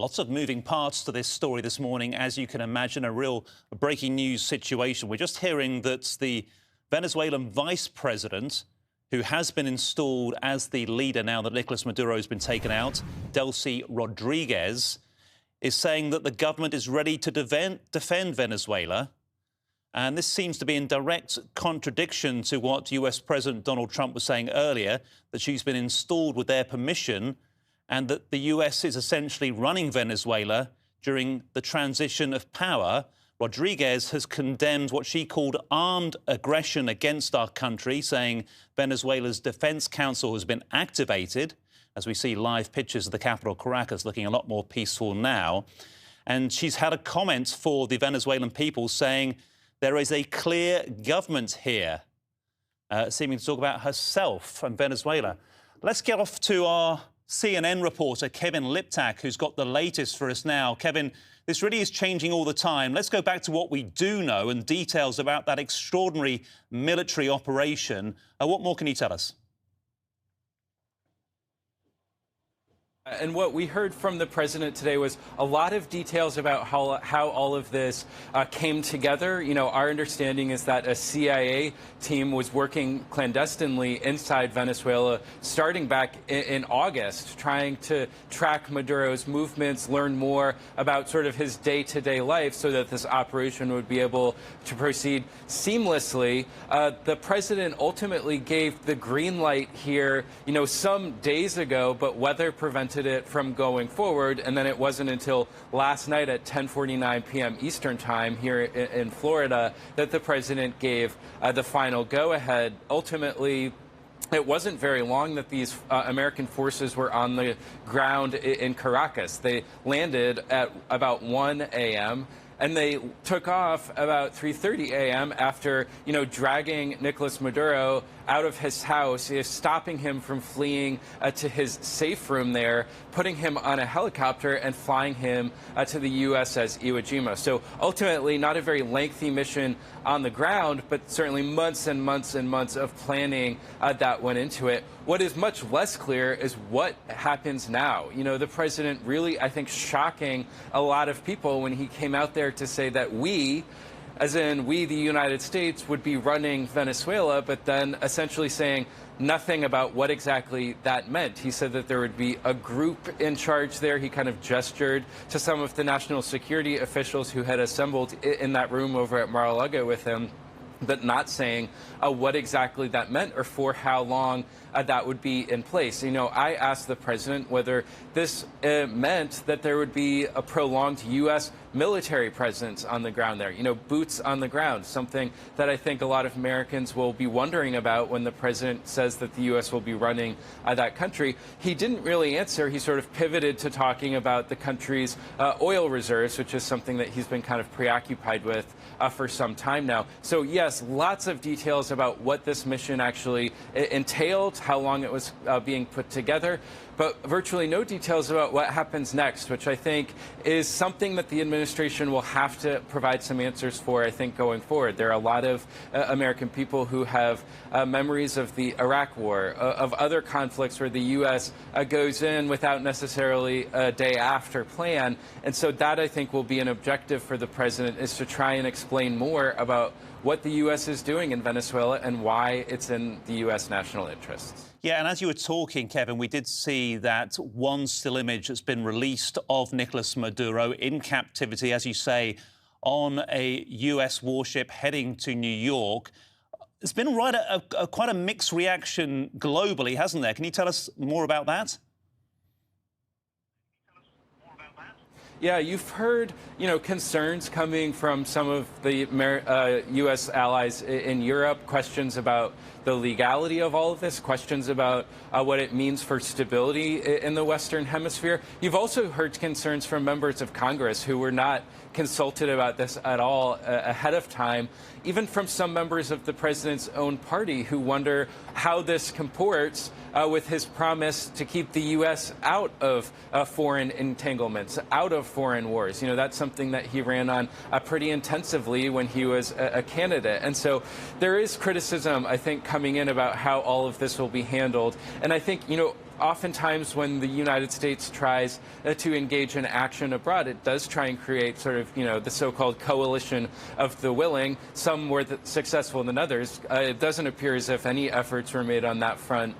Lots of moving parts to this story this morning, as you can imagine, a real breaking news situation. We're just hearing that the Venezuelan vice president, who has been installed as the leader now that Nicolas Maduro has been taken out, Delcy Rodriguez, is saying that the government is ready to defend Venezuela. And this seems to be in direct contradiction to what US President Donald Trump was saying earlier, that she's been installed with their permission and that the US is essentially running Venezuela during the transition of power. Rodriguez has condemned what she called armed aggression against our country, saying Venezuela's Defense Council has been activated, as we see live pictures of the capital, Caracas, looking a lot more peaceful now. And she's had a comment for the Venezuelan people saying there is a clear government here, seeming to talk about herself and Venezuela. Let's get off to our CNN reporter, Kevin Liptak, who's got the latest for us now. Kevin, this really is changing all the time. Let's go back to what we do know and details about that extraordinary military operation. What more can you tell us? And what we heard from the president today was a lot of details about how all of this came together. You know, our understanding is that a CIA team was working clandestinely inside Venezuela starting back in August, trying to track Maduro's movements, learn more about sort of his day-to-day life so that this operation would be able to proceed seamlessly. The president ultimately gave the green light here, you know, some days ago, but weather prevented it from going forward, and then it wasn't until last night at 10:49 p.m. Eastern time here in Florida that the president gave the final go-ahead. Ultimately, it wasn't very long that these American forces were on the ground in Caracas. They landed at about 1 a.m., and they took off about 3:30 a.m. after, you know, dragging Nicolas Maduro out of his house, stopping him from fleeing to his safe room there, putting him on a helicopter and flying him to the USS Iwo Jima. So ultimately, not a very lengthy mission on the ground, but certainly months and months and months of planning that went into it. What is much less clear is what happens now. You know, the president really, I think, shocking a lot of people when he came out there to say that we, as in we, the United States, would be running Venezuela, but then essentially saying nothing about what exactly that meant. He said that there would be a group in charge there. He kind of gestured to some of the national security officials who had assembled in that room over at Mar-a-Lago with him, but not saying what exactly that meant or for how long that would be in place. You know, I asked the president whether this meant that there would be a prolonged U.S. military presence on the ground there, you know, boots on the ground, something that I think a lot of Americans will be wondering about when the president says that the U.S. will be running that country. He didn't really answer. He sort of pivoted to talking about the country's oil reserves, which is something that he's been kind of preoccupied with for some time now. So yes, lots of details about what this mission actually entailed, how long it was being put together, but virtually no details about what happens next, which I think is something that the administration will have to provide some answers for, I think, going forward. There are a lot of American people who have memories of the Iraq War, of other conflicts where the U.S. Goes in without necessarily a day after plan. And so that, I think, will be an objective for the president, is to try and explain more about what the U.S. is doing in Venezuela and why it's in the U.S. national interests. Yeah, and as you were talking, Kevin, we did see that one still image that's been released of Nicolas Maduro in captivity, as you say, on a U.S. warship heading to New York. It's been quite a mixed reaction globally, hasn't there? Can you tell us more about that? Yeah, you've heard, you know, concerns coming from some of the U.S. allies in Europe, questions about the legality of all of this, questions about what it means for stability in the Western Hemisphere. You've also heard concerns from members of Congress who were not consulted about this at all ahead of time, even from some members of the president's own party who wonder how this comports with his promise to keep the U.S. out of foreign entanglements, out of foreign wars. You know, that's something that he ran on pretty intensively when he was a candidate. And so there is criticism, I think, coming in about how all of this will be handled. And I think, you know, oftentimes when the United States tries to engage in action abroad, it does try and create sort of, the so-called coalition of the willing. Some more successful than others. It doesn't appear as if any efforts were made on that front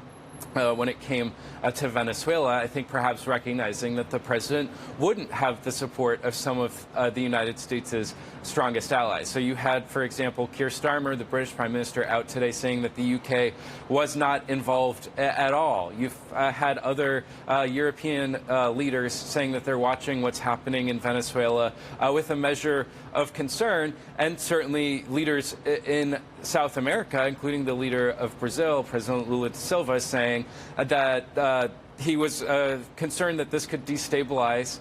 when it came to Venezuela. I think perhaps recognizing that the president wouldn't have the support of some of the United States' strongest allies. So you had, for example, Keir Starmer, the British Prime Minister, out today saying that the UK was not involved at all. You've had other European leaders saying that they're watching what's happening in Venezuela with a measure of concern, and certainly leaders in South America, including the leader of Brazil, President Lula da Silva, saying that he was concerned that this could destabilize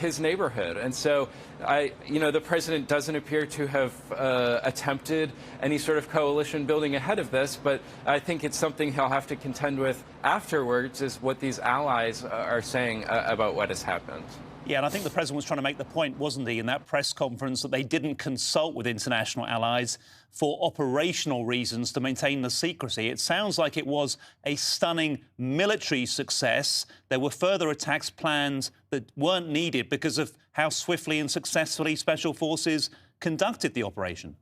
his neighborhood. And so, the president doesn't appear to have attempted any sort of coalition building ahead of this, but I think it's something he'll have to contend with afterwards, is what these allies are saying about what has happened. Yeah, and I think the president was trying to make the point, wasn't he, in that press conference, that they didn't consult with international allies for operational reasons to maintain the secrecy. It sounds like it was a stunning military success. There were further attacks planned that weren't needed because of how swiftly and successfully special forces conducted the operation.